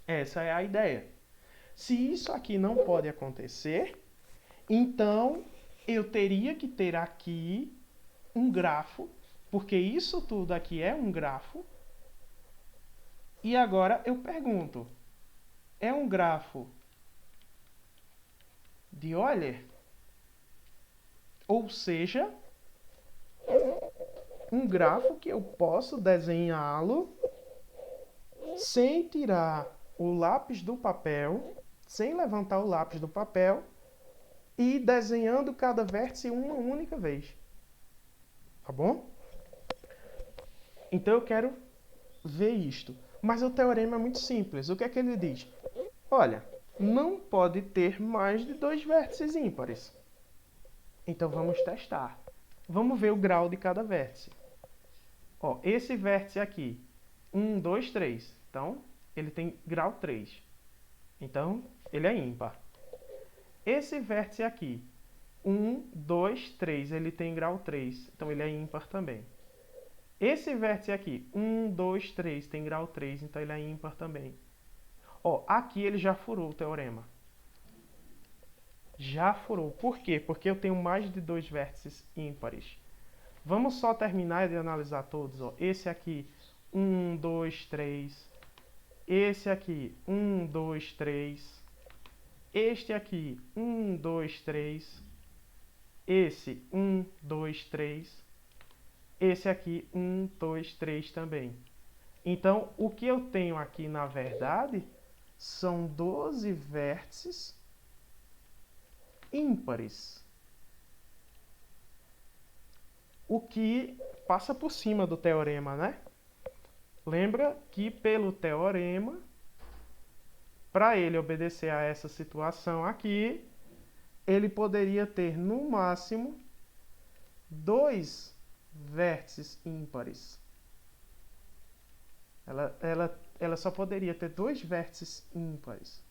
Essa é a ideia. Se isso aqui não pode acontecer, então eu teria que ter aqui um grafo, porque isso tudo aqui é um grafo. E agora eu pergunto, é um grafo de Euler? Ou seja, um grafo que eu posso desenhá-lo sem tirar o lápis do papel, sem levantar o lápis do papel e desenhando cada vértice uma única vez. Tá bom? Então eu quero ver isto. Mas o teorema é muito simples. O que é que ele diz? Olha, não pode ter mais de 2 vértices ímpares. Então vamos testar. Vamos ver o grau de cada vértice. Ó, esse vértice aqui, 1, 2, 3. Então, ele tem grau 3. Então, ele é ímpar. Esse vértice aqui, 1, 2, 3, ele tem grau 3. Então, ele é ímpar também. Esse vértice aqui, 1, 2, 3, tem grau 3. Então, ele é ímpar também. Ó, aqui ele já furou o teorema. Já furou. Por quê? Porque eu tenho mais de 2 vértices ímpares. Vamos só terminar de analisar todos. Ó. Esse aqui, 1, 2, 3. Esse aqui, 1, 2, 3. Este aqui, 1, 2, 3. Esse, 1, 2, 3. Esse aqui, 1, 2, 3 também. Então, o que eu tenho aqui, na verdade, são 12 vértices ímpares. O que passa por cima do teorema, né? Lembra que pelo teorema, para ele obedecer a essa situação aqui, ele poderia ter no máximo 2 vértices ímpares. Ela só poderia ter 2 vértices ímpares.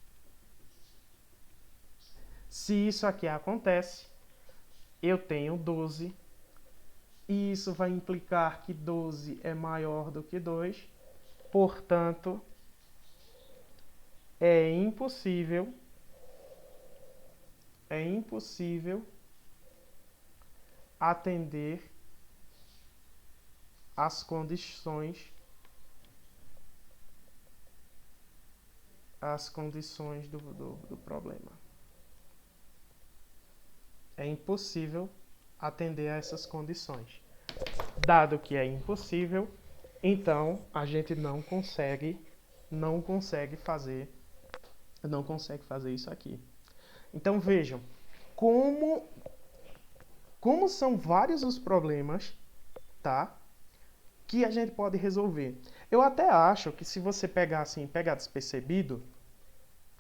Se isso aqui acontece, eu tenho 12. E isso vai implicar que 12 é maior do que 2. Portanto, é impossível é impossível atender às condições do problema. É impossível atender a essas condições. Dado que é impossível, então a gente não consegue fazer isso aqui. Então vejam como são vários os problemas, tá? Que a gente pode resolver. Eu até acho que se você pegar despercebido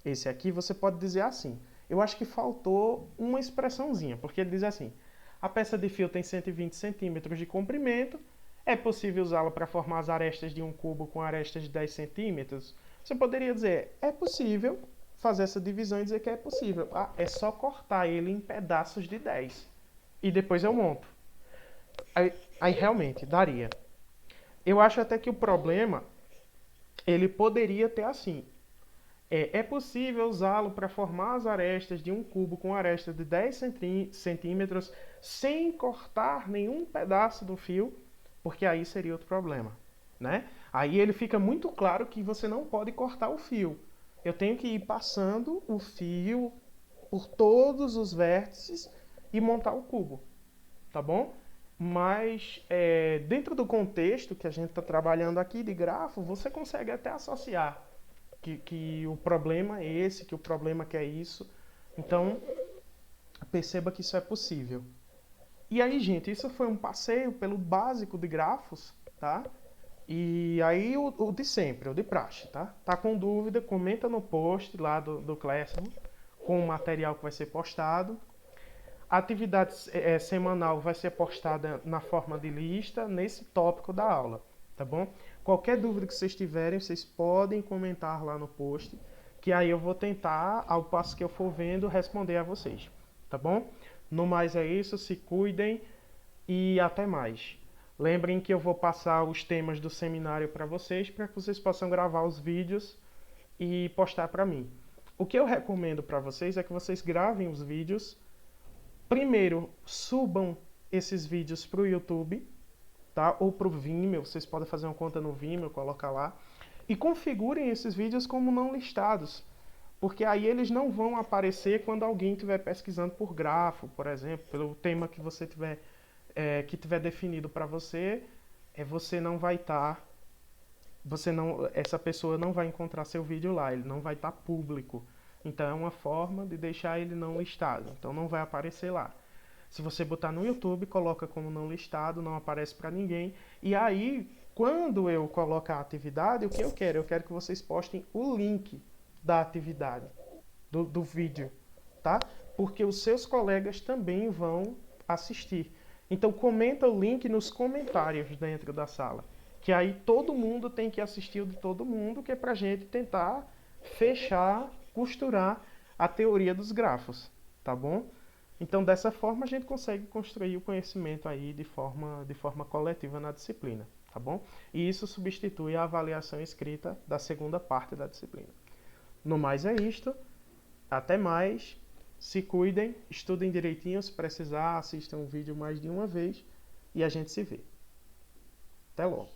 esse aqui, você pode dizer assim: eu acho que faltou uma expressãozinha, porque ele diz assim: a peça de fio tem 120 centímetros de comprimento, é possível usá-la para formar as arestas de um cubo com arestas de 10 centímetros? Você poderia dizer: é possível fazer essa divisão e dizer que é possível. Ah, é só cortar ele em pedaços de 10 e depois eu monto. Aí realmente daria. Eu acho até que o problema, ele poderia ter assim: é possível usá-lo para formar as arestas de um cubo com aresta de 10 centímetros sem cortar nenhum pedaço do fio, porque aí seria outro problema, né? Aí ele fica muito claro que você não pode cortar o fio. Eu tenho que ir passando o fio por todos os vértices e montar o cubo, tá bom? Mas dentro do contexto que a gente está trabalhando aqui de grafo, você consegue até associar que o problema é esse, que o problema que é isso. Então, perceba que isso é possível. E aí, gente, isso foi um passeio pelo básico de grafos, tá? E aí o de sempre, o de praxe, tá? Tá com dúvida, comenta no post lá do Classroom com o material que vai ser postado. A atividade semanal vai ser postada na forma de lista nesse tópico da aula, tá bom? Qualquer dúvida que vocês tiverem, vocês podem comentar lá no post, que aí eu vou tentar, ao passo que eu for vendo, responder a vocês, tá bom? No mais é isso, se cuidem e até mais. Lembrem que eu vou passar os temas do seminário para vocês possam gravar os vídeos e postar para mim. O que eu recomendo para vocês é que vocês gravem os vídeos. Primeiro, subam esses vídeos para o YouTube, tá? Ou para o Vimeo, vocês podem fazer uma conta no Vimeo, colocar lá. E configurem esses vídeos como não listados, porque aí eles não vão aparecer quando alguém estiver pesquisando por grafo, por exemplo, pelo tema que você tiver, que tiver definido para você, você não vai estar... essa pessoa não vai encontrar seu vídeo lá, ele não vai estar público. Então é uma forma de deixar ele não listado. Então não vai aparecer lá. Se você botar no YouTube, coloca como não listado, não aparece para ninguém. E aí, quando eu coloco a atividade, o que eu quero? Eu quero que vocês postem o link da atividade, do vídeo, tá? Porque os seus colegas também vão assistir. Então comenta o link nos comentários dentro da sala. Que aí todo mundo tem que assistir o de todo mundo, que é pra gente tentar fechar, costurar a teoria dos grafos, tá bom? Então, dessa forma, a gente consegue construir o conhecimento aí de forma coletiva na disciplina, tá bom? E isso substitui a avaliação escrita da segunda parte da disciplina. No mais é isto. Até mais. Se cuidem, estudem direitinho. Se precisar, assistam o vídeo mais de uma vez e a gente se vê. Até logo.